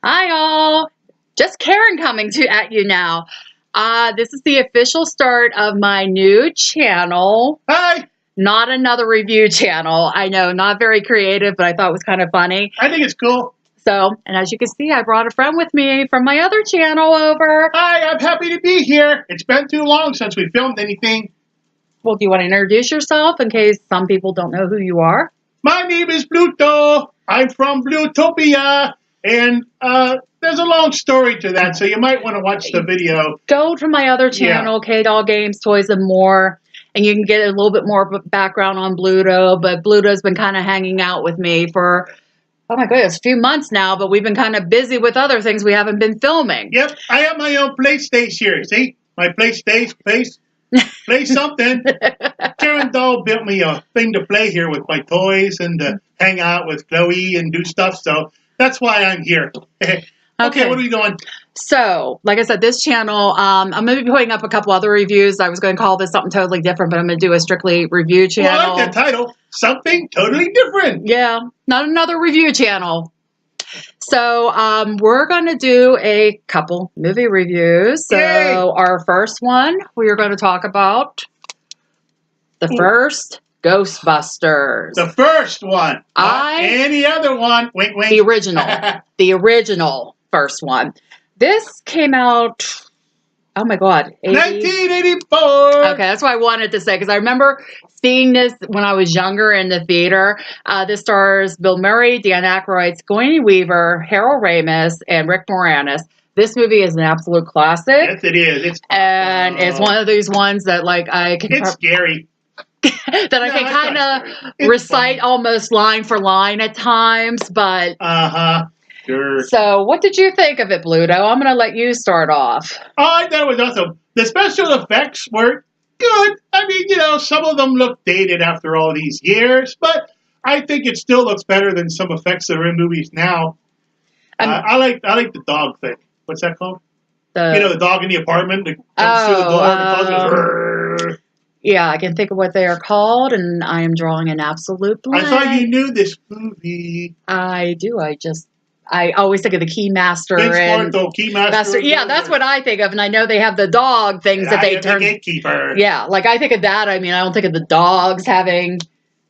Hi all. Just Karen coming at you now. This is the official start of my new channel. Hi. Not another review channel. I know, not very creative, but I thought it was kind of funny. I think it's cool. So, and as you can see, I brought a friend with me from my other channel over. Hi, I'm happy to be here. It's been too long since we filmed anything. Well, do you want to introduce yourself in case some people don't know who you are? My name is Bluto. I'm from Blutopia. And there's a long story to that, so you might want to watch the video. Go to my other channel, K-Doll Games, Toys, and More, and you can get a little bit more background on Bluto. But Bluto's been kind of hanging out with me for, oh my goodness, a few months now, but we've been kind of busy with other things we haven't been filming. Yep, I have my own play station here. See? My play something. Karen Doll built me a thing to play here with my toys and hang out with Chloe and do stuff, so that's why I'm here. Okay, what are we doing? So, like I said, this channel, I'm going to be putting up a couple other reviews. I was going to call this something totally different, but I'm going to do a strictly review channel. Well, I like that title. Something totally different. Yeah, not another review channel. So, we're going to do a couple movie reviews. So, Yay. Our first one, we are going to talk about the first Ghostbusters. The first one. Not any other one. Wink, wink. The original. The original first one. This came out, oh my God. 1984. Okay, that's what I wanted to say, because I remember seeing this when I was younger in the theater. This stars Bill Murray, Dan Aykroyd, Sigourney Weaver, Harold Ramis, and Rick Moranis. This movie is an absolute classic. Yes, it is. It's one of these ones that, like, I can... It's scary. that I can kind of recite almost line for line at times, but... Sure. So, what did you think of it, Bluto? I'm going to let you start off. Oh, I thought it was awesome. The special effects were good. I mean, you know, some of them look dated after all these years, but I think it still looks better than some effects that are in movies now. I like the dog thing. What's that called? The dog in the apartment that comes through the door and goes, yeah, I can think of what they are called, and I am drawing an absolute blank. I thought you knew this movie. I do. I always think of the Keymaster. Keymaster. Yeah, that's what I think of, and I know they have the dog things that they turn. The gatekeeper. Yeah, like I think of that. I mean, I don't think of the dogs having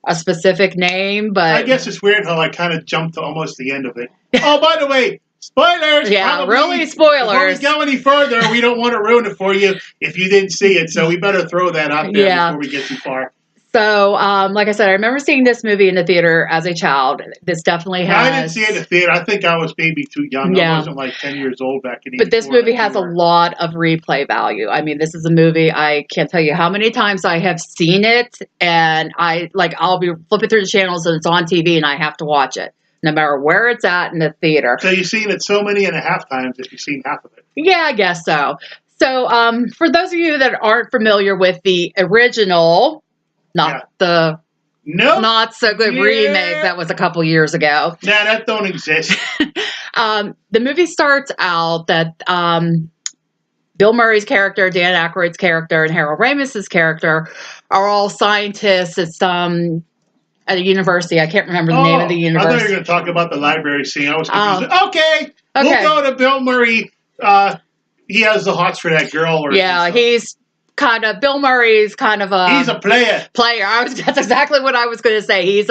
a specific name, but I guess it's weird how I kind of jumped to almost the end of it. Oh, by the way, spoilers! Yeah, really spoilers. Before we go any further, we don't want to ruin it for you if you didn't see it, so we better throw that out there before we get too far. So, like I said, I remember seeing this movie in the theater as a child. This definitely has... I didn't see it in the theater. I think I was maybe too young. I wasn't like 10 years old back in 84. But this movie has a lot of replay value. I mean, this is a movie, I can't tell you how many times I have seen it, and I'll be flipping through the channels and it's on TV and I have to watch it, no matter where it's at in the theater. So you've seen it so many and a half times if you've seen half of it. Yeah, I guess so. So, for those of you that aren't familiar with the original... Not the not so good remake that was a couple years ago. Nah, that don't exist. The movie starts out that Bill Murray's character, Dan Aykroyd's character, and Harold Ramis's character are all scientists at a university. I can't remember the name of the university. I thought you were going to talk about the library scene. I was confused. Okay, we'll go to Bill Murray. He has the hots for that girl. Bill Murray's kind of a... He's a player. That's exactly what I was going to say. He's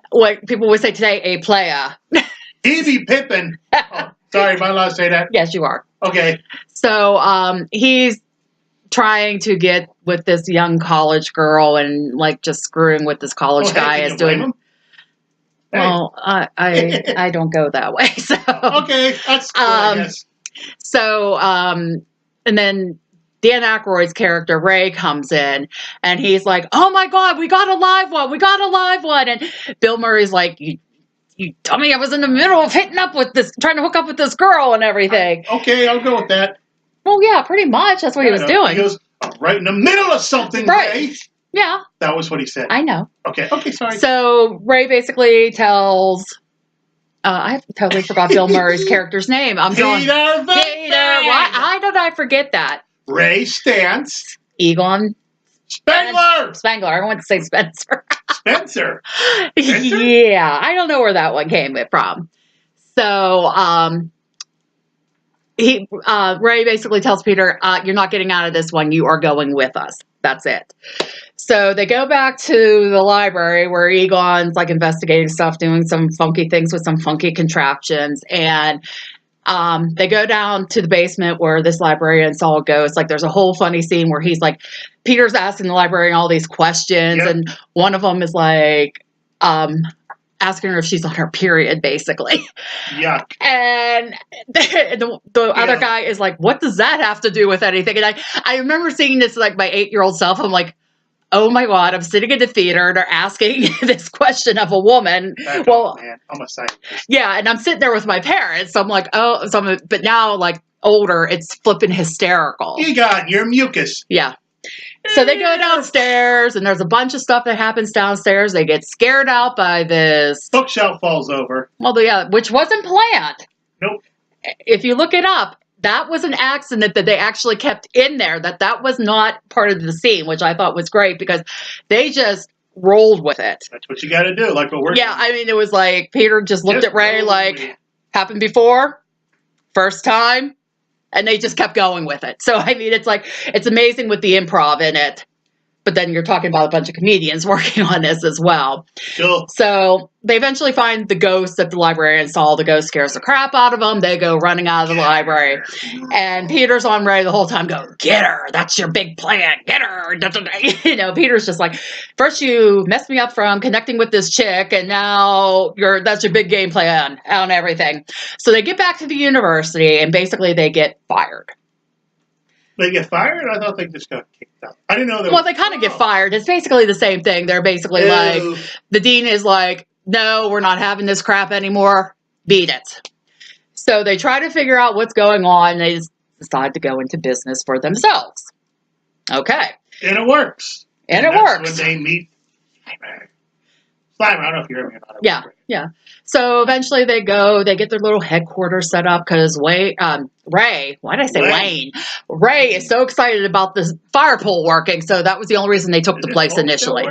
what people would say today, a player. He be pimping. Sorry, am I allowed to say that? Yes, you are. Okay. So, he's trying to get with this young college girl and, like, just screwing with this college guy is doing... Him? Well, I don't go that way, so... Okay, that's good, I guess. So, and then... Dan Aykroyd's character, Ray, comes in, and he's like, oh my God, we got a live one. And Bill Murray's like, you dummy, I was in the middle of trying to hook up with this girl and everything. Okay, I'll go with that. Well, yeah, pretty much. That's what he was doing. He goes, I'm right in the middle of something, Ray. Yeah. That was what he said. I know. Okay, sorry. So Ray basically tells... I totally forgot Bill Murray's character's name. Peter. Why did I forget that? Ray Stantz. Egon. Spengler. I want to say Spencer. Spencer? Yeah, I don't know where that one came from. So, Ray basically tells Peter, "You're not getting out of this one. You are going with us. That's it." So they go back to the library where Egon's like investigating stuff, doing some funky things with some funky contraptions, and they go down to the basement where this librarian saw a ghost. Like, there's a whole funny scene where he's like, Peter's asking the librarian all these questions, Yep. and one of them is like, asking her if she's on her period, basically. Yuck. And the other guy is like, what does that have to do with anything? And I remember seeing this like my 8-year-old self. I'm like, oh my God, I'm sitting in the theater and they're asking this question of a woman. Well, man, I'm a scientist. Yeah, and I'm sitting there with my parents. So I'm like, oh, but now like older, it's flipping hysterical. Egon, you're mucus. Yeah. So they go downstairs, and there's a bunch of stuff that happens downstairs. They get scared out by this bookshelf falls over. Well, yeah, which wasn't planned. Nope. If you look it up, that was an accident that they actually kept in there. That was not part of the scene, which I thought was great because they just rolled with it. That's what you got to do, like what we're doing. I mean, it was like Peter just looked at Ray like, happened before, first time. And they just kept going with it. So, I mean, it's amazing with the improv in it. But then you're talking about a bunch of comedians working on this as well. Cool. So they eventually find the ghost that the librarian saw. The ghost scares the crap out of them. They go running out of the library. And Peter's on Ray the whole time going, get her. That's your big plan. Get her. You know, Peter's just like, first you messed me up from connecting with this chick, and now that's your big game plan on everything. So they get back to the university, and basically they get fired. They get fired? I thought they just got kicked out. I didn't know that. Well, they kind of get fired. It's basically the same thing. They're basically like, the dean is like, no, we're not having this crap anymore. Beat it. So they try to figure out what's going on. And they decide to go into business for themselves. Okay. And it works. And it works. When they meet Slimer, I don't know if you heard me about it. Yeah, yeah. So eventually they get their little headquarters set up because Ray, why did I say Wayne? Ray is so excited about this fire pole working, so that was the only reason they took the place initially.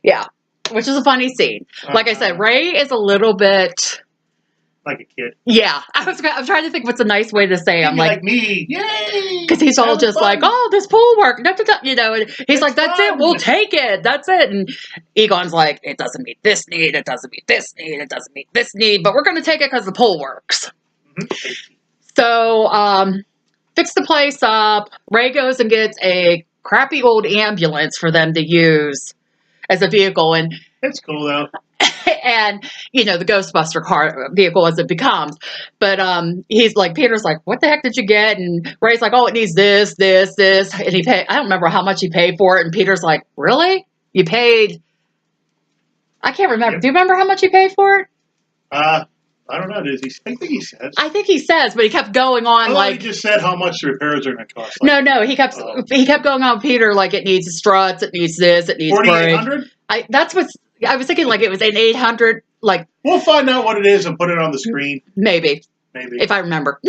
Yeah, which is a funny scene. Like I said, Ray is a little bit like a kid. Yeah, I'm trying to think what's a nice way to say. I'm like me, yay! Because he's all just like, oh, this pool work, you know. And he's like, that's it, we'll take it, that's it. And Egon's like, it doesn't meet this need, it doesn't meet this need, it doesn't meet this need, but we're going to take it because the pool works. Mm-hmm. So, fix the place up. Ray goes and gets a crappy old ambulance for them to use as a vehicle, and it's cool though. And, you know, the Ghostbuster car vehicle as it becomes. But he's like, Peter's like, what the heck did you get? And Ray's like, oh, it needs this. And he paid, I don't remember how much he paid for it. And Peter's like, really? You paid? I can't remember. Yep. Do you remember how much he paid for it? I don't know. I think he says. I think he says, but he kept going on like. He just said how much the repairs are going to cost. Like, no, he kept going on Peter like it needs struts, it needs this, it needs 4,800. That's what's. I was thinking like it was an 800. Like we'll find out what it is and put it on the screen. Maybe if I remember.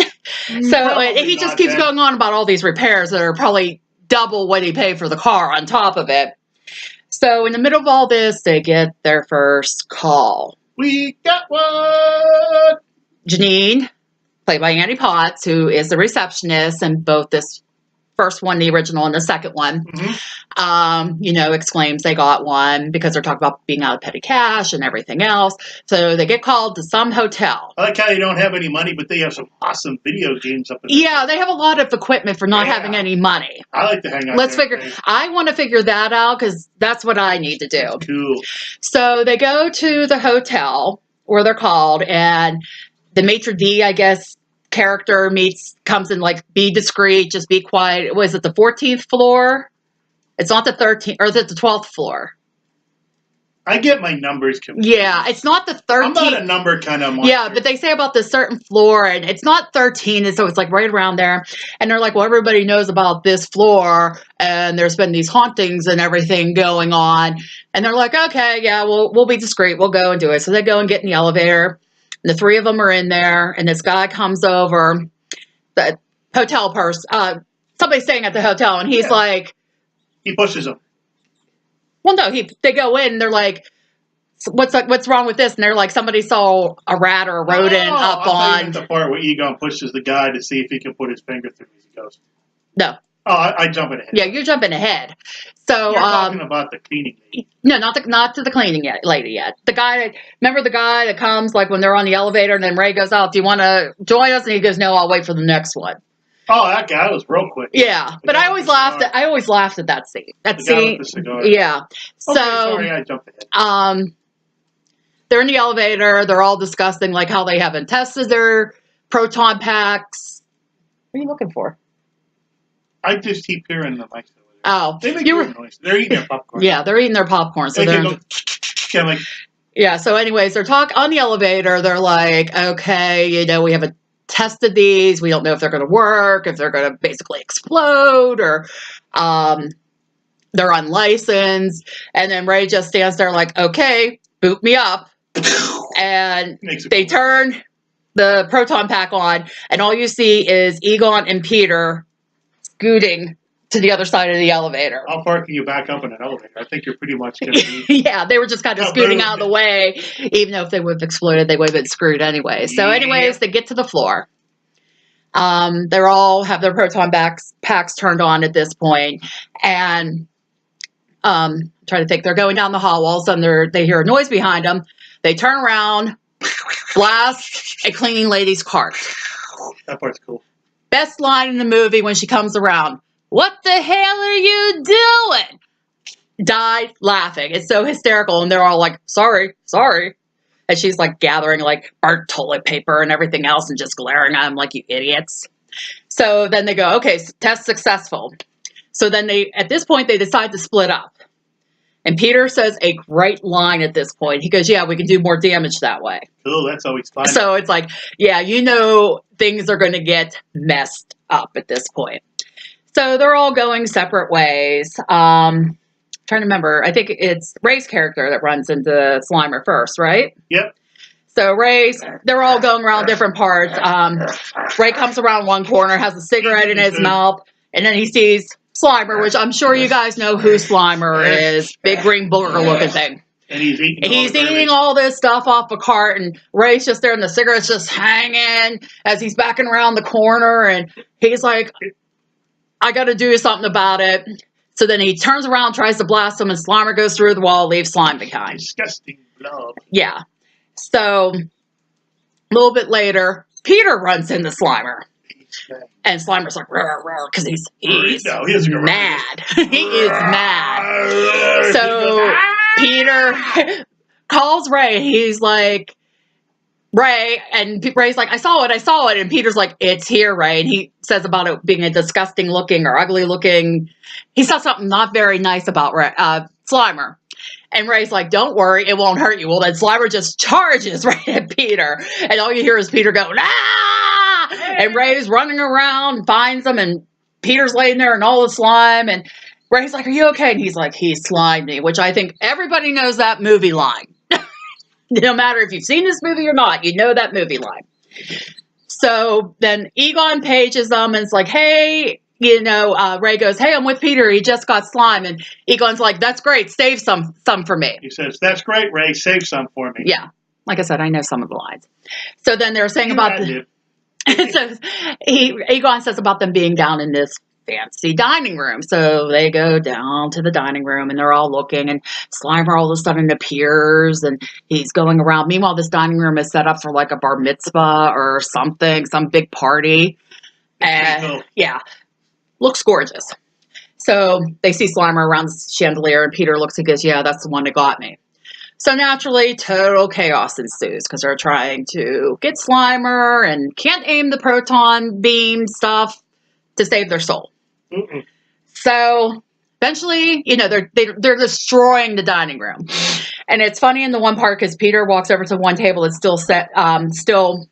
So he just keeps going on about all these repairs that are probably double what he paid for the car on top of it. So in the middle of all this, they get their first call. We got one. Janine, played by Annie Potts, who is the receptionist in both this first one, the original, and the second one, you know, exclaims they got one because they're talking about being out of petty cash and everything else. So they get called to some hotel. I like how they don't have any money, but they have some awesome video games up in there. Yeah, they have a lot of equipment for not having any money. I like to hang out. I want to figure that out because that's what I need to do. That's cool. So they go to the hotel where they're called, and the maitre d', I guess, character comes in like, be discreet, just be quiet. Was it the 14th floor? It's not the 13th, or is it the 12th floor? I get my numbers confused. Yeah, it's not the 13th. I'm not a number kind of monster. Yeah, but they say about this certain floor, and it's not 13, and so it's like right around there. And they're like, well, everybody knows about this floor, and there's been these hauntings and everything going on. And they're like, okay, yeah, we'll be discreet. We'll go and do it. So they go and get in the elevator. The three of them are in there, and this guy comes over, the hotel person, somebody's staying at the hotel, and he's like... He pushes them. Well, no, they go in, and they're like, what's wrong with this? And they're like, somebody saw a rat or a rodent up I thought you on. meant the part where Egon pushes the guy to see if he can put his finger through his ghost. No. Oh, I jump ahead. Yeah, you're jumping ahead. So you're talking about the cleaning lady. No, not to the cleaning lady yet. The guy, remember the guy that comes like when they're on the elevator, and then Ray goes out. Do you want to join us? And he goes, no, I'll wait for the next one. Oh, that guy was real quick. Yeah, but I always laughed at that scene. That scene. With the cigar. Yeah. Okay, So sorry, I jumped ahead. They're in the elevator. They're all discussing like how they haven't tested their proton packs. What are you looking for? I just keep hearing the mics. Oh, they make weird noise. They're eating their popcorn. Yeah, they're eating their popcorn. So yeah. So, anyways, they're talking on the elevator. They're like, okay, we haven't tested these. We don't know if they're going to work, if they're going to basically explode, or they're unlicensed. And then Ray just stands there like, okay, boot me up. And they turn the proton pack on, and all you see is Egon and Peter scooting to the other side of the elevator. How far can you back up in an elevator? I think you're pretty much going to be... Yeah, they were just kind of scooting out of the way. Even though if they would have exploded, they would have been screwed anyway. So anyways, they get to the floor. They're all have their proton packs turned on at this point. And I'm trying to think. They're going down the hall. All of a sudden, they hear a noise behind them. They turn around, blast a cleaning lady's cart. That part's cool. Best line in the movie when she comes around. What the hell are you doing? Died laughing. It's so hysterical. And they're all like, sorry. And she's like gathering like burnt toilet paper and everything else and just glaring at them like, you idiots. So then they go, okay, test successful. So then at this point, they decide to split up. And Peter says a great line at this point. He goes, yeah, we can do more damage that way. Cool, that's always fun. So it's like, yeah, things are going to get messed up at this point. So they're all going separate ways. Trying to remember, I think it's Ray's character that runs into Slimer first, right? Yep. So they're all going around different parts. Ray comes around one corner, has a cigarette in his mouth, and then he sees Slimer, which I'm sure you guys know who Slimer is. Big green booger looking thing. And he's eating all this stuff off a cart, and Ray's just there, and the cigarette's just hanging as he's backing around the corner, and he's like, I got to do something about it. So then he turns around, tries to blast him, and Slimer goes through the wall, leaves slime behind. Disgusting blob. Yeah. So a little bit later, Peter runs into Slimer. And Slimer's like, because he's mad. He is mad. So Peter calls Ray. He's like, Ray, and Ray's like, I saw it. And Peter's like, it's here, Ray. And he says about it being a disgusting looking or ugly looking. He says something not very nice about Slimer. And Ray's like, don't worry, it won't hurt you. Well, then Slimer just charges right at Peter. And all you hear is Peter go, ah! And Ray's running around, finds him, and Peter's laying there in all the slime. And Ray's like, are you okay? And he's like, he slimed me, which I think everybody knows that movie line. No matter if you've seen this movie or not, you know that movie line. So then Egon pages them and it's like, hey, Ray goes, hey, I'm with Peter. He just got slime. And Egon's like, that's great. Save some for me. He says, that's great, Ray. Save some for me. Yeah. Like I said, I know some of the lines. So then they're saying about so Egon says about them being down in this fancy dining room. So they go down to the dining room and they're all looking, and Slimer all of a sudden appears and he's going around. Meanwhile, this dining room is set up for like a bar mitzvah or something, some big party. And yeah, looks gorgeous. So they see Slimer around the chandelier and Peter looks and goes, yeah, that's the one that got me. So naturally, total chaos ensues because they're trying to get Slimer and can't aim the proton beam stuff to save their soul. Mm-mm. So eventually, they're destroying the dining room. And it's funny in the one part because Peter walks over to one table that's still still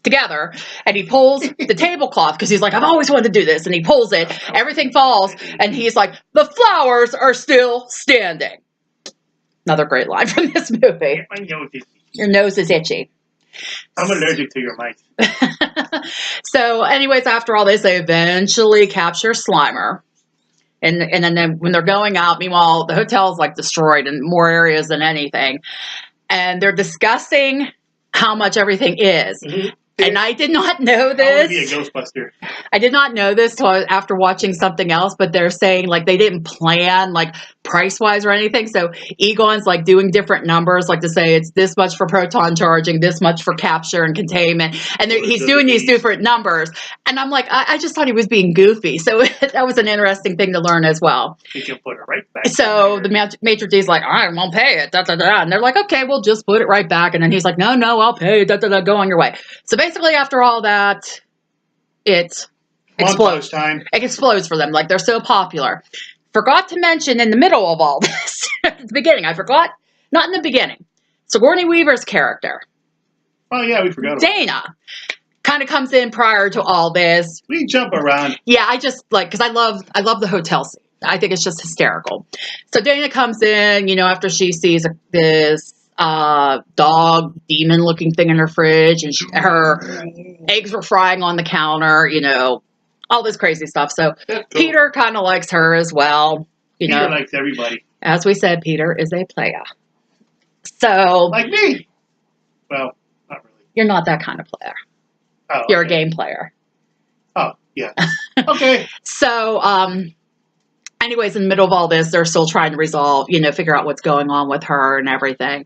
together, and he pulls the tablecloth because he's like, I've always wanted to do this. And he pulls it, everything falls, and he's like, the flowers are still standing. Another great line from this movie. My nose is itchy. Your nose is itchy. I'm allergic to your mice. So anyways, after all this, they eventually capture Slimer. And then when they're going out, meanwhile, the hotel's like destroyed in more areas than anything. And they're discussing how much everything is. Mm-hmm. And I did not know I this. want to be a Ghostbuster. I did not know this till after watching something else, but they're saying like they didn't plan like price wise or anything. So Egon's like doing different numbers, like to say it's this much for proton charging, this much for capture and containment. And he's doing these different numbers. And I'm like, I just thought he was being goofy. So that was an interesting thing to learn as well. You can put it right back. So the maitre d's like, I won't pay it. Da, da, da. And they're like, okay, we'll just put it right back. And then he's like, no, I'll pay. Da, da, da, go on your way. So basically after all that, it explodes. Time. It explodes for them. Like they're so popular. Forgot to mention in the middle of all this, at the beginning, I forgot, not in the beginning. Sigourney Weaver's character. Oh yeah, we forgot about Dana. Kind of comes in prior to all this. We jump around. Yeah, I just like, because I love the hotel scene. I think it's just hysterical. So Dana comes in, after she sees this dog demon looking thing in her fridge, and her eggs were frying on the counter, all this crazy stuff. So cool. Peter kind of likes her as well. Peter likes everybody. As we said, Peter is a player. So like me. Well, not really. You're not that kind of player. Oh, you're a game player. Oh, yeah. Okay. So, anyways, in the middle of all this, they're still trying to resolve, figure out what's going on with her and everything.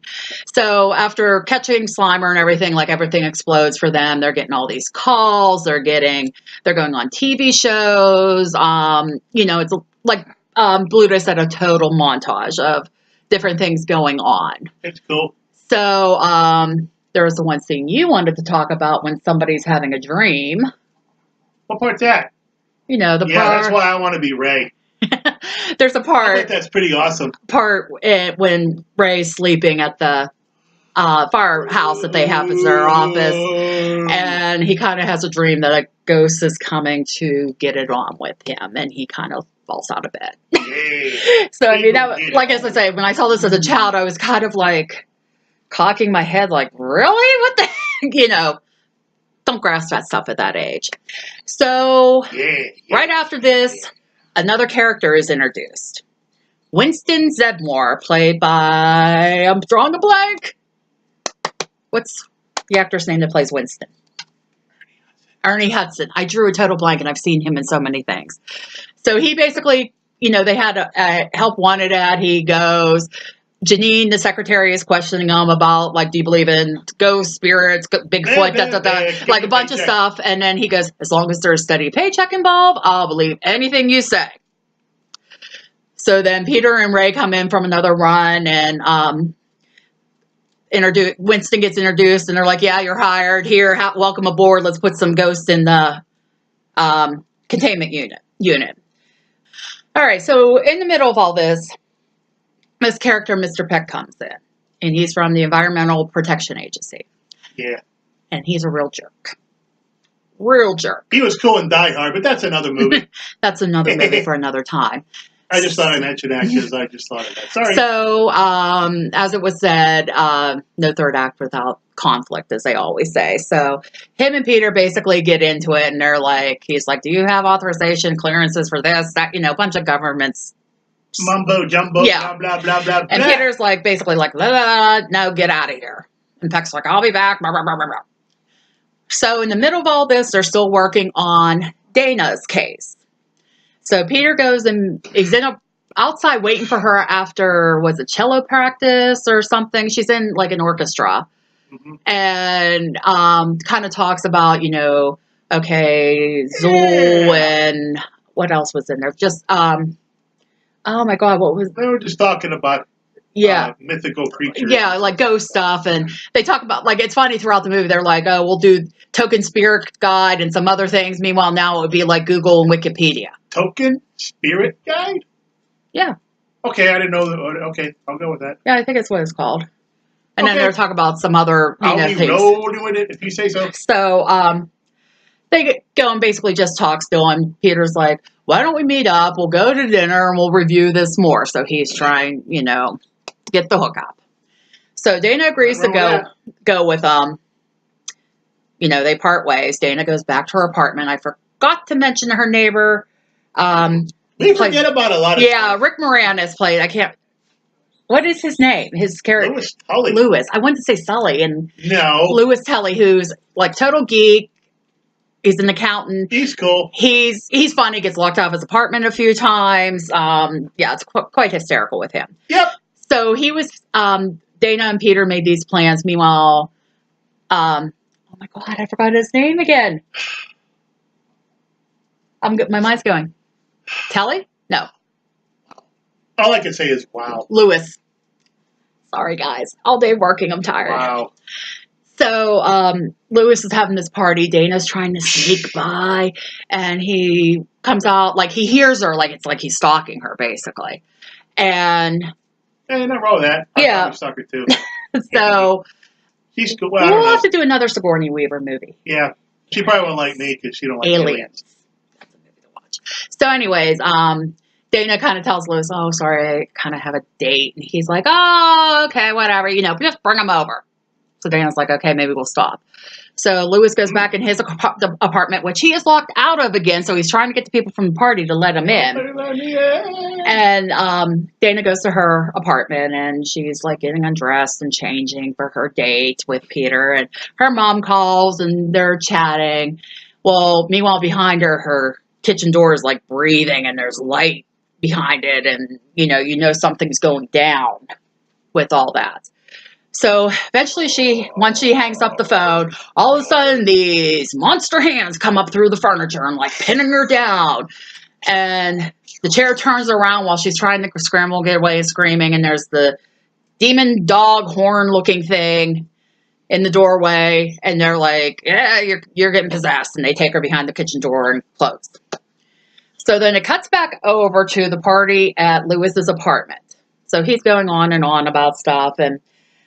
So after catching Slimer and everything, like everything explodes for them. They're getting all these calls. They're going on TV shows. It's like Bluto said, a total montage of different things going on. It's cool. So there was the one scene you wanted to talk about when somebody's having a dream. What part's that? The part. Yeah, that's why I want to be Ray. There's a part. I think that's pretty awesome. When Ray's sleeping at the firehouse that they have as their office, and he kind of has a dream that a ghost is coming to get it on with him, and he kind of falls out of bed. Yeah. So I mean, as I say, when I saw this as a child, I was kind of like cocking my head, like, really? What the heck? Don't grasp that stuff at that age. So right after this, another character is introduced. Winston Zedmore, played by, I'm drawing a blank. What's the actor's name that plays Winston? Ernie Hudson. I drew a total blank, and I've seen him in so many things. So he basically, they had a help wanted ad. He goes. Janine, the secretary, is questioning him about, like, do you believe in ghosts, spirits, Bigfoot, like a bunch of stuff. And then he goes, as long as there's a steady paycheck involved, I'll believe anything you say. So then Peter and Ray come in from another run, and Winston gets introduced, and they're like, yeah, you're hired. Here, welcome aboard. Let's put some ghosts in the containment unit. All right, so in the middle of all this character, Mr. Peck, comes in, and he's from the Environmental Protection Agency. Yeah. And he's a real jerk. Real jerk. He was cool in Die Hard, but that's another movie. That's another movie for another time. I just thought I mentioned that because I just thought of that. Sorry. So, as it was said, no third act without conflict, as they always say. So, him and Peter basically get into it, and he's like, do you have authorization, clearances for this, that, a bunch of governments. Mumbo jumbo, blah, blah, blah, blah, and Peter's basically like, no, get out of here. And Peck's like, I'll be back, blah, blah, blah, blah, blah. So in the middle of all this, they're still working on Dana's case. So Peter goes and he's outside waiting for her after, was it cello practice or something? She's in an orchestra. Mm-hmm. And kind of talks about, okay, Zool and what else was in there? Just, oh my God, what was... They were just talking about mythical creatures. Yeah, like ghost stuff. And they talk about, it's funny throughout the movie, they're like, oh, we'll do Token Spirit Guide and some other things. Meanwhile, now it would be like Google and Wikipedia. Token Spirit Guide? Yeah. Okay, I didn't know that. Okay, I'll go with that. Yeah, I think it's what it's called. And then they're talking about some other things. I'll be doing it if you say so. So, they go and basically just talks to him. Peter's like, why don't we meet up? We'll go to dinner and we'll review this more. So he's trying, to get the hookup. So Dana agrees to go with they part ways. Dana goes back to her apartment. I forgot to mention her neighbor, Who We forget about a lot of Yeah, stuff. Rick Moranis played. I can't. What is his name? His character. Louis Tully. Lewis. I wanted to say Sully, and No. Louis Tully, who's like total geek. He's an accountant. He's cool. He's fun. He gets locked out of his apartment a few times. Yeah, it's quite hysterical with him. Yep. So he was. Dana and Peter made these plans. Meanwhile, oh my god, I forgot his name again. My mind's going. Telly? No. All I can say is wow. Lewis. Sorry, guys. All day working. I'm tired. Wow. So Lewis is having this party. Dana's trying to sneak by, and he comes out like he hears her, like it's like he's stalking her, basically. And Hey, nothing wrong with that. Yeah. I'm stalker too. so She's cool. Well, I don't we'll know. have to do another Sigourney Weaver movie. Yeah. She probably won't like me because she don't like aliens. That's a movie to watch. So, anyways, Dana kind of tells Lewis, "Oh, sorry, I kind of have a date," and he's like, "Oh, okay, whatever. Just bring him over." So Dana's like, "Okay, maybe we'll stop." So Lewis goes back in his apartment, which he is locked out of again. So he's trying to get the people from the party to let him in. And Dana goes to her apartment, and she's like getting undressed and changing for her date with Peter. And her mom calls, and they're chatting. Well, meanwhile, behind her, her kitchen door is like breathing, and there's light behind it, and you know something's going down with all that. So eventually once she hangs up the phone, all of a sudden these monster hands come up through the furniture and like pinning her down. And the chair turns around while she's trying to scramble, get away, screaming. And there's the demon dog horn looking thing in the doorway. And they're like, yeah, you're getting possessed. And they take her behind the kitchen door and close. So then it cuts back over to the party at Lewis's apartment. So he's going on and on about stuff, and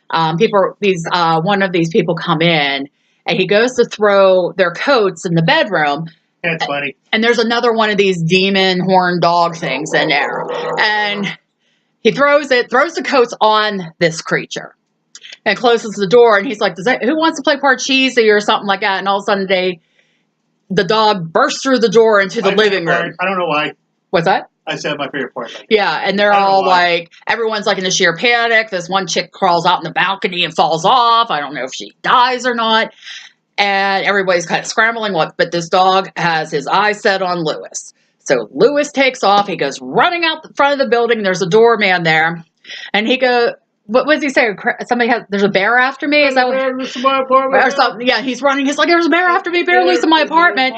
one of these people come in, and he goes to throw their coats in the bedroom. That's funny. And there's another one of these demon horn dog things in there, and he throws the coats on this creature, and closes the door. And he's like, "Who wants to play Parcheesi or something like that?" And all of a sudden, the dog bursts through the door into the living room. I don't know why. What's that? I said my favorite part. Yeah, and they're all like, everyone's like in a sheer panic. This one chick crawls out in the balcony and falls off. I don't know if she dies or not. And everybody's kind of scrambling. But this dog has his eyes set on Lewis. So Lewis takes off. He goes running out the front of the building. There's a doorman there. And he goes, what does he say? There's a bear after me? Is that what? Or something. Yeah, he's running. He's like, there's a bear after me. Bear loose in my apartment.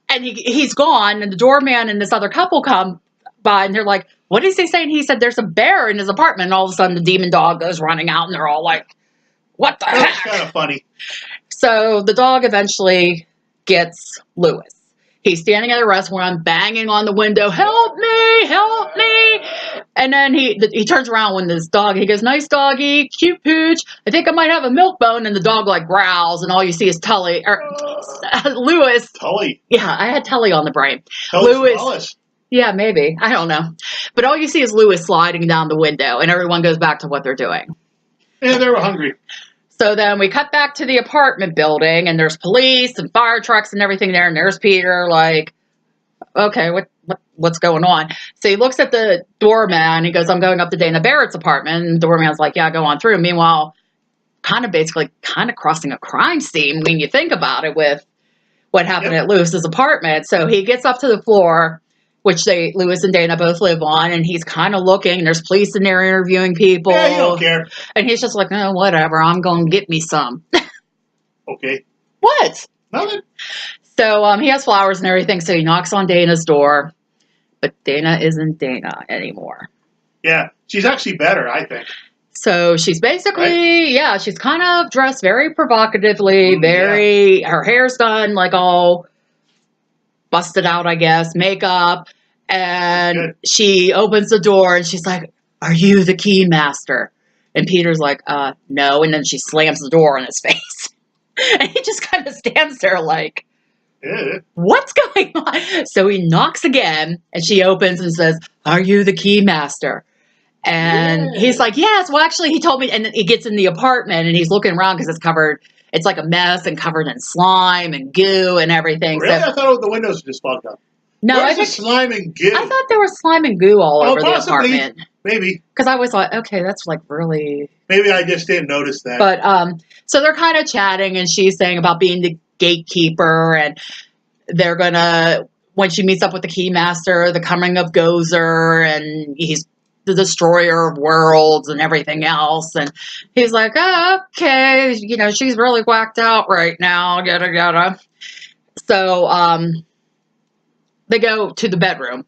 And he's gone. And the doorman and this other couple come by, and they're like, what is he saying? He said there's a bear in his apartment. And all of a sudden the demon dog goes running out, and they're all like, what the heck? That's kind of funny. So the dog eventually gets Lewis. He's standing at a restaurant, banging on the window, help me, help me. And then he turns around when this dog, he goes, nice doggy, cute pooch. I think I might have a milk bone. And the dog like growls, and all you see is Lewis. Tully. Yeah, I had Tully on the brain. Lewis. Yeah, maybe. I don't know. But all you see is Lewis sliding down the window, and everyone goes back to what they're doing. Yeah, they were hungry. So then we cut back to the apartment building, and there's police and fire trucks and everything there, and there's Peter like, okay, what's going on? So he looks at the doorman, he goes, I'm going up to Dana Barrett's apartment, and the doorman's like, yeah, go on through. Meanwhile, kind of crossing a crime scene when you think about it with what happened at Lewis's apartment. So he gets up to the floor, which Lewis and Dana both live on, and he's kind of looking, and there's police in there interviewing people. Yeah, he don't care. And he's just like, oh, whatever, I'm going to get me some. Okay. What? Nothing. So he has flowers and everything, so he knocks on Dana's door, but Dana isn't Dana anymore. Yeah, she's actually better, I think. So she's basically, she's kind of dressed very provocatively, her hair's done like all busted out, I guess, makeup, and she opens the door and she's like, are you the key master? And Peter's like, no, and then she slams the door in his face. And he just kind of stands there like, what's going on? So he knocks again, and she opens and says, are you the key master? And he's like, yes, well, actually, he told me. And then he gets in the apartment, and he's looking around because it's like a mess and covered in slime and goo and everything. Really? So, I thought the windows were just fogged up. No, Where's I the think slime and goo? I thought there was slime and goo all over the possibly. apartment. Maybe. Because I was like, okay, that's like really. Maybe I just didn't notice that. But so they're kind of chatting, and she's saying about being the gatekeeper, and they're gonna when she meets up with the Keymaster, the coming of Gozer, and he's the destroyer of worlds and everything else. And he's like, oh, okay, she's really whacked out right now, yada yada. So they go to the bedroom.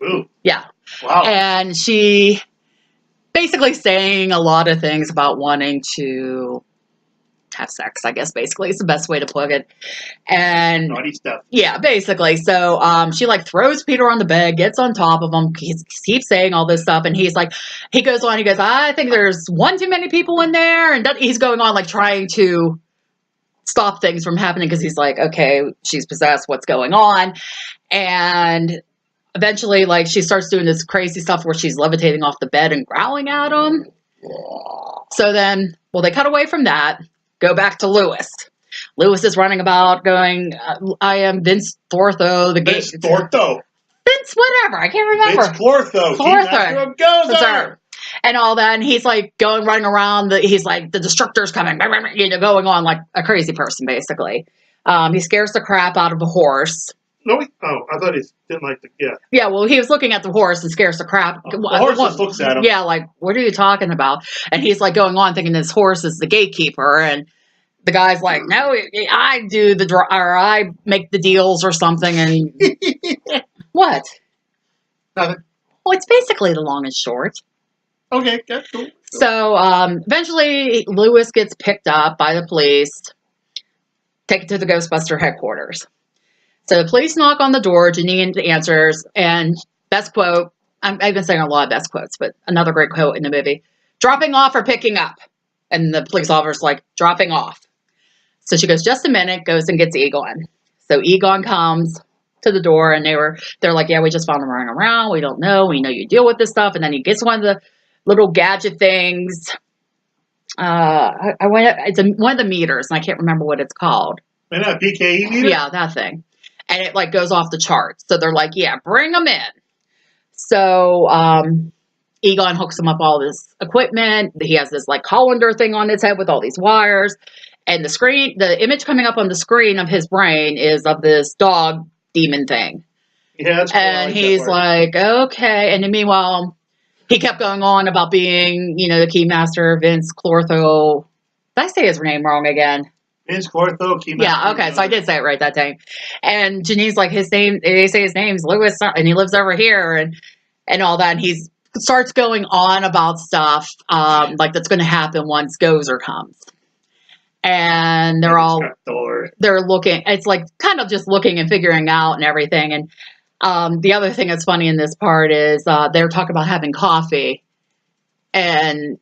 Ooh. Yeah. Wow. And she basically saying a lot of things about wanting to have sex, I guess, basically is the best way to put it. And naughty stuff. Yeah, basically. So she like throws Peter on the bed, gets on top of him, he keeps saying all this stuff, and he's like, he goes on, he goes, I think there's one too many people in there, and he's going on like trying to stop things from happening because he's like, okay, she's possessed, what's going on? And eventually, like, she starts doing this crazy stuff where she's levitating off the bed and growling at him. So then, well, they cut away from that, go back to Lewis. Lewis is running about going, I am Vince Thortho, the Vince Thortho. Vince, whatever, I can't remember. Vince Clortho. Keymaster of Gozer. And all that, and he's like running around, he's like, the Destructor's coming, going on like a crazy person, basically. He scares the crap out of the horse. No, I thought he didn't like the, yeah. Yeah, well, he was looking at the horse and scares the crap. The horse just looks at him. Yeah, like, what are you talking about? And he's like going on thinking this horse is the gatekeeper, and the guy's like, no, I do or I make the deals or something, and what? Nothing. Well, it's basically the long and short. Okay, that's cool. So eventually, Lewis gets picked up by the police, taken to the Ghostbuster headquarters. So the police knock on the door, Janine answers, and best quote, I've been saying a lot of best quotes, but another great quote in the movie, dropping off or picking up? And the police officer's like, dropping off. So she goes, just a minute, goes and gets Egon. So Egon comes to the door, and they're like, yeah, we just found him running around, we don't know, we know you deal with this stuff. And then he gets one of the little gadget things. It's one of the meters, and I can't remember what it's called. And a PKE meter? Yeah, that thing. And it like goes off the charts. So they're like, yeah, bring them in. So Egon hooks him up all this equipment. He has this like colander thing on his head with all these wires. And the image coming up on the screen of his brain is of this dog demon thing. Yeah, that's cool. And he's like, okay. And then meanwhile, he kept going on about being, the Keymaster, Vince Clortho. Did I say his name wrong again? Vince Clortho, Keymaster. Yeah, okay, so I did say it right that time. And Janine's like, they say his name's Lewis, and he lives over here, and all that. And he starts going on about stuff like that's going to happen once Gozer comes. And they're looking, it's like kind of just looking and figuring out and everything. And the other thing that's funny in this part is they're talking about having coffee. And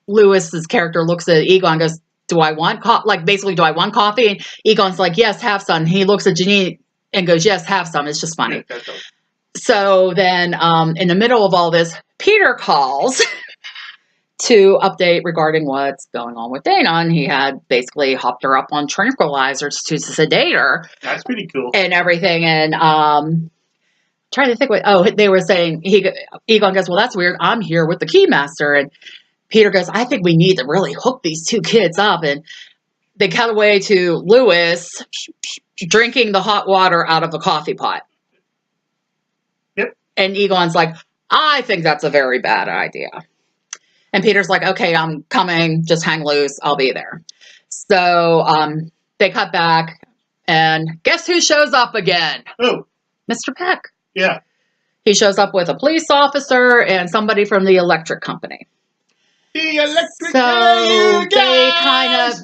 Lewis's character looks at Egon and goes, do I want coffee? Like, basically, do I want coffee? And Egon's like, yes, have some. He looks at Janine and goes, yes, have some. It's just funny. So then in the middle of all this, Peter calls to update regarding what's going on with Dana. And he had basically hopped her up on tranquilizers to sedate her. That's pretty cool. And everything. And trying to think they were saying, Egon goes, well, that's weird. I'm here with the Keymaster. And Peter goes, I think we need to really hook these two kids up. And they cut away to Lewis drinking the hot water out of a coffee pot. Yep. And Egon's like, I think that's a very bad idea. And Peter's like, okay, I'm coming. Just hang loose. I'll be there. So they cut back. And guess who shows up again? Who? Mr. Peck. Yeah. He shows up with a police officer and somebody from the electric company. The electric So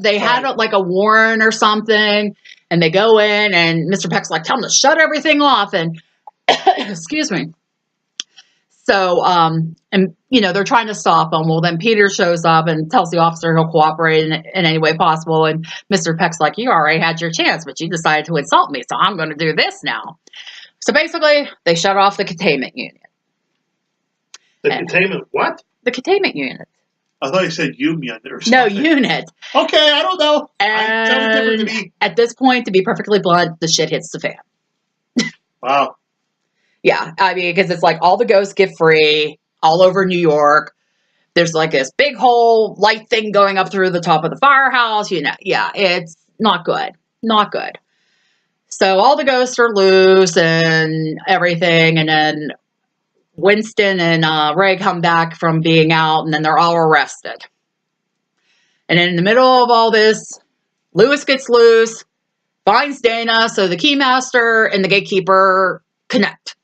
they had like a warrant or something, and they go in, and Mr. Peck's like, tell them to shut everything off, and excuse me. So, they're trying to stop him. Well, then Peter shows up and tells the officer he'll cooperate in any way possible, and Mr. Peck's like, you already had your chance, but you decided to insult me, so I'm going to do this now. So basically, they shut off the containment unit. Containment what? The containment unit. I thought you said union or something. No, unit. Okay, I don't know. And sounds different to me. At this point, to be perfectly blunt, the shit hits the fan. Wow. Yeah, I mean, because it's like all the ghosts get free all over New York. There's like this big whole light thing going up through the top of the firehouse. Yeah, it's not good. Not good. So all the ghosts are loose and everything. And then Winston and Ray come back from being out, and then they're all arrested. And in the middle of all this, Lewis gets loose, finds Dana, so the Keymaster and the Gatekeeper connect.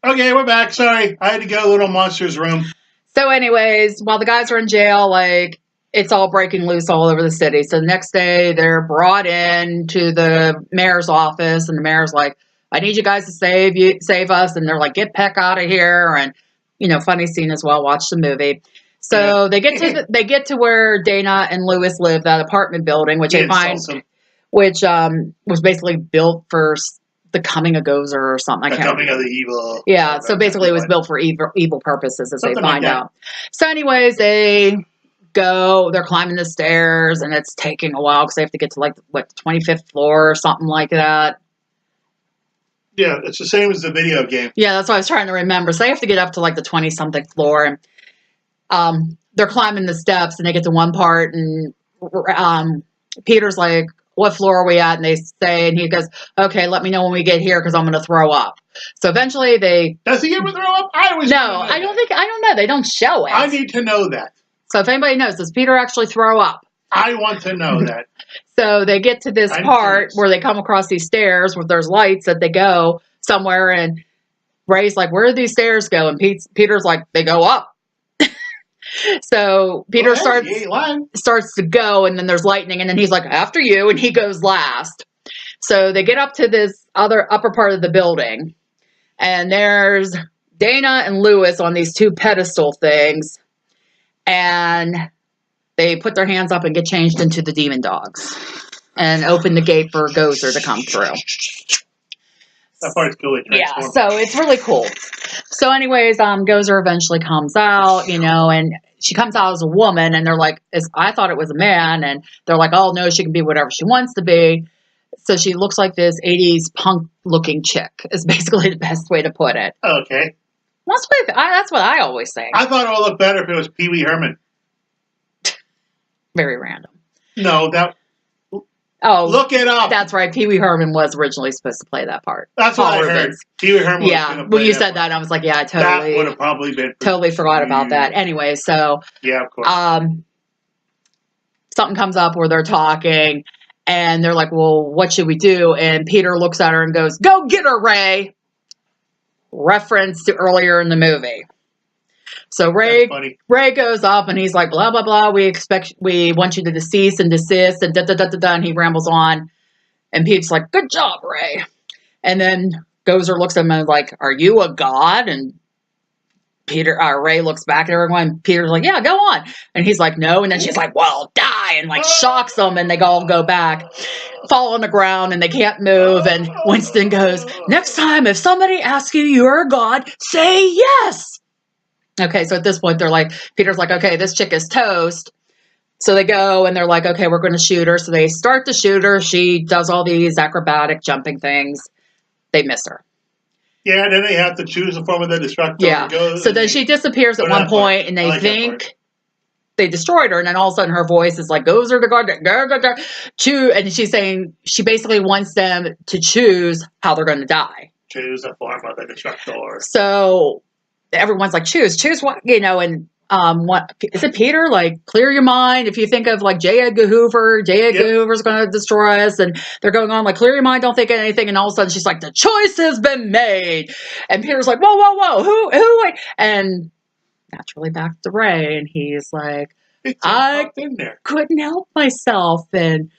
Okay, we're back. Sorry, I had to go to Little Monster's room. So anyways, while the guys are in jail, like, it's all breaking loose all over the city. So the next day, they're brought in to the mayor's office, and the mayor's like, I need you guys to save us. And they're like, get Peck out of here. And, funny scene as well. Watch the movie. So they get to where Dana and Lewis live, that apartment building, which they find, which was basically built for the coming of Gozer or something. The coming of the evil. Yeah, so basically it was built for evil purposes, as they find out. So anyways, they're climbing the stairs, and it's taking a while because they have to get to the 25th floor or something like that. Yeah, it's the same as the video game. Yeah, that's what I was trying to remember. So they have to get up to the 20-something floor, and they're climbing the steps, and they get to one part, and Peter's like, what floor are we at? And they say, and he goes, okay, let me know when we get here because I'm going to throw up. So eventually Does he ever throw up? I don't know. They don't show it. I need to know that. So if anybody knows, does Peter actually throw up? I want to know that. So they get to this part where they come across these stairs where there's lights that they go somewhere, and Ray's like, where do these stairs go? And Peter's like, they go up. So Peter starts to go, and then there's lightning, and then he's like, after you, and he goes last. So they get up to this upper part of the building, and there's Dana and Lewis on these two pedestal things, and they put their hands up and get changed into the demon dogs and open the gate for Gozer to come through. That part's cool. Yeah, so it's really cool. So anyways, Gozer eventually comes out, and she comes out as a woman, and they're like, I thought it was a man, and they're like, oh, no, she can be whatever she wants to be. So she looks like this 80s punk-looking chick is basically the best way to put it. Okay. That's what I always say. I thought it would look better if it was Pee Wee Herman. Very random. No, Oh, look it up. That's right. Pee Wee Herman was originally supposed to play that part. That's what I heard. Pee Wee Herman. Yeah. When you said that, I was like, yeah, I totally. That would have probably been. Totally forgot about that. Anyway, so. Yeah, of course. Something comes up where they're talking, and they're like, "Well, what should we do?" And Peter looks at her and goes, "Go get her, Ray." Reference to earlier in the movie. So Ray goes up, and he's like, blah, blah, blah. We want you to cease and desist, and da-da-da-da-da, and he rambles on. And Pete's like, good job, Ray. And then Gozer looks at him and is like, are you a god? And Ray looks back at everyone, and Peter's like, yeah, go on. And he's like, no. And then she's like, well, die, and shocks them, and they all go back, fall on the ground, and they can't move. And Winston goes, next time, if somebody asks you you're a god, say yes. Okay, so at this point, Peter's like, okay, this chick is toast. So they go, and they're like, okay, we're going to shoot her. So they start to shoot her. She does all these acrobatic jumping things. They miss her. Yeah, then they have to choose the form of the destructor. Yeah, so then she disappears at one point, and they think they destroyed her. And then all of a sudden, her voice is like, Gozer the god, and she's saying she basically wants them to choose how they're going to die. Choose the form of the destructor. So everyone's like, choose what, and what is it, Peter? Like, clear your mind. If you think of like J. Edgar Hoover's going to destroy us, and they're going on like, clear your mind, don't think of anything. And all of a sudden, she's like, the choice has been made. And Peter's like, whoa, who? And naturally back to Ray, and he's like, I couldn't help myself. And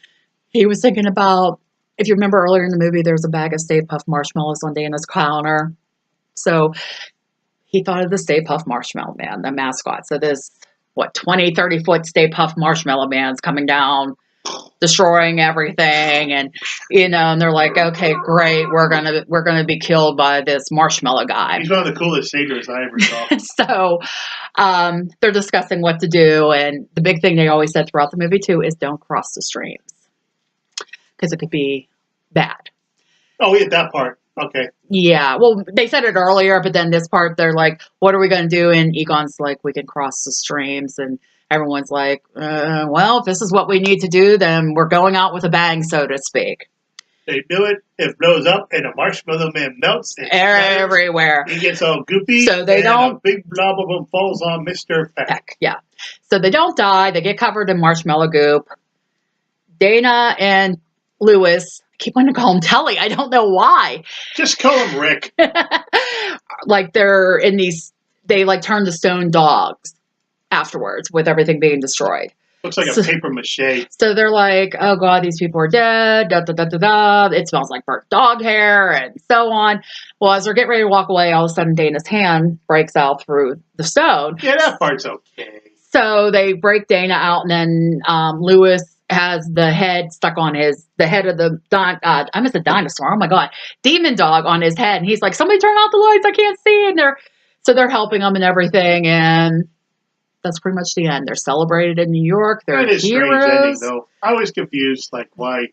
he was thinking about, if you remember earlier in the movie, there was a bag of Stay Puft Marshmallows on Dana's counter. So he thought of the Stay Puft Marshmallow Man, the mascot. So this, 20, 30 foot Stay Puft Marshmallow Man's coming down, destroying everything. And, and they're like, okay, great. We're going to be killed by this marshmallow guy. He's one of the coolest saviors I ever So, saw. they're discussing what to do. And the big thing they always said throughout the movie too, is don't cross the streams, because it could be bad. Oh, we hit that part. Okay. Yeah, well, they said it earlier, but then this part, they're like, what are we going to do? And Egon's like, we can cross the streams. And everyone's like, well, if this is what we need to do, then we're going out with a bang, so to speak. They do it, it blows up, and the Marshmallow Man melts and Everywhere. He gets all goopy, so they and don't. a big blob of them falls on Mr. Peck. Yeah. So they don't die. They get covered in marshmallow goop. Dana and Lewis, I keep wanting to call him Telly. I don't know why. Just call him Rick. Like they're in these, they like turn to stone dogs afterwards with everything being destroyed. Looks like a paper mache. So they're like, oh God, these people are dead. Da, da, da, da, da. It smells like burnt dog hair and so on. Well, as they're getting ready to walk away, all of a sudden Dana's hand breaks out through the stone. Yeah, that part's okay. So they break Dana out, and then Lewis has the head stuck on the head of the, I missed a dinosaur. Oh my God. Demon dog on his head. And he's like, somebody turn out the lights. I can't see. And they're helping him and everything. And that's pretty much the end. They're celebrated in New York. They're heroes. Strange ending, though. I was confused, like, why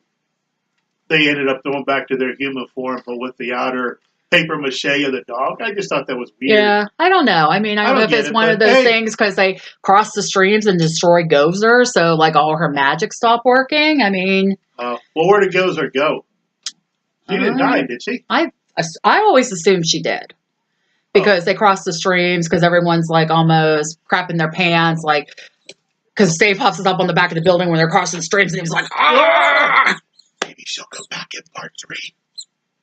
they ended up going back to their human form, but with the outer paper mache of the dog. I just thought that was weird. Yeah, I don't know. I mean, I don't know if it's one of those things because they crossed the streams and destroyed Gozer, so like all her magic stopped working. I mean, well, where did Gozer go? She didn't die, did she? I always assumed she did because they crossed the streams because everyone's like almost crapping their pants, like because Stay Puffs is up on the back of the building when they're crossing the streams, and he was like, ah! Maybe she'll come back in part 3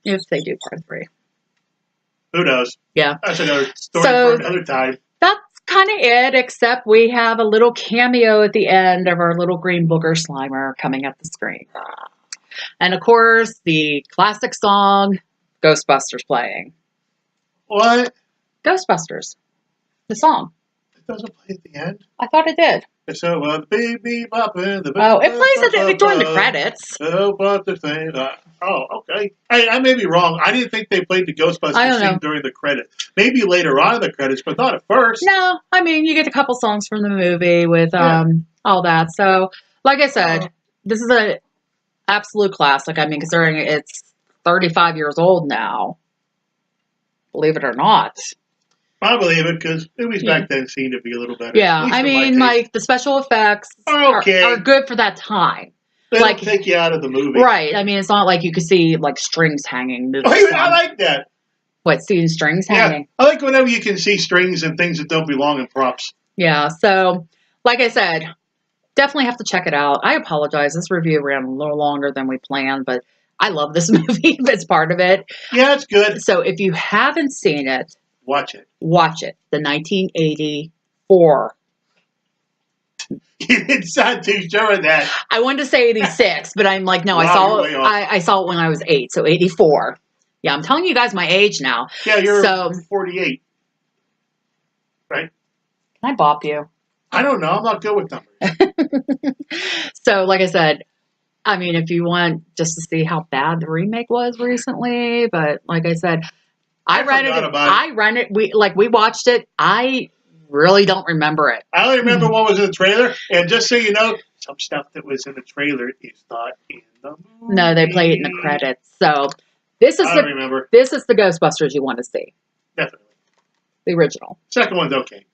if they do part 3. Who knows? Yeah. That's another story for another time. That's kind of it, except we have a little cameo at the end of our little green booger Slimer coming up the screen. And of course, the classic song, Ghostbusters playing. What? Ghostbusters. The song. It doesn't play at the end? I thought it did. So, baby bopping the oh, it plays during the credits. Oh, okay. I may be wrong. I didn't think they played the Ghostbusters scene during the credits. Maybe later on in the credits, but not at first. No, I mean, you get a couple songs from the movie with all that. So, like I said, this is an absolute classic. I mean, considering it's 35 years old now, believe it or not. I believe it because movies back then seemed to be a little better. Yeah, I mean, like the special effects are good for that time. They don't take you out of the movie. Right. I mean, it's not like you could see like strings hanging. I like that. What, seeing strings hanging? I like whenever you can see strings and things that don't belong in props. Yeah, so like I said, definitely have to check it out. I apologize. This review ran a little longer than we planned, but I love this movie. It's part of it. Yeah, it's good. So if you haven't seen it, watch it. Watch it. The 1984. You didn't sound too sure of that. I wanted to say 86, but I'm like, no, I saw it when I was 8, so 84. Yeah, I'm telling you guys my age now. Yeah, you're 48. Right? Can I bop you? I don't know. I'm not good with numbers. So, like I said, I mean, if you want just to see how bad the remake was recently, but like I said, I rented. We watched it. I really don't remember it. I only remember what was in the trailer. And just so you know, some stuff that was in the trailer is not in the movie. No, they play it in the credits. So this is This is the Ghostbusters you want to see. Definitely. The original. Second one's okay.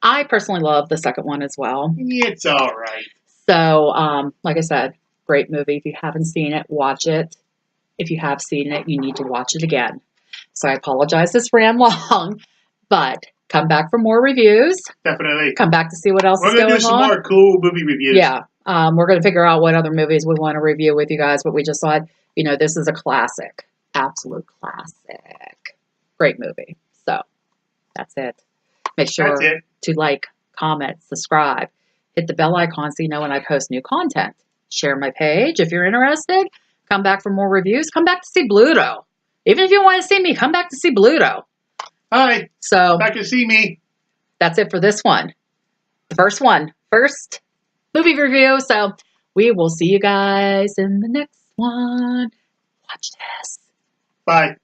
I personally love the second one as well. It's all right. So, like I said, great movie. If you haven't seen it, watch it. If you have seen it, you need to watch it again. So I apologize this ran long, but come back for more reviews. Definitely. Come back to see what else is going on. We're going to do some more cool movie reviews. Yeah. We're going to figure out what other movies we want to review with you guys, but we just thought, this is a classic. Absolute classic. Great movie. So that's it. Make sure to like, comment, subscribe. Hit the bell icon so you know when I post new content. Share my page if you're interested. Come back for more reviews. Come back to see Bluto. Even if you want to see me, come back to see Bluto. Hi. So back to see me. That's it for this one. The first movie review. So we will see you guys in the next one. Watch this. Bye.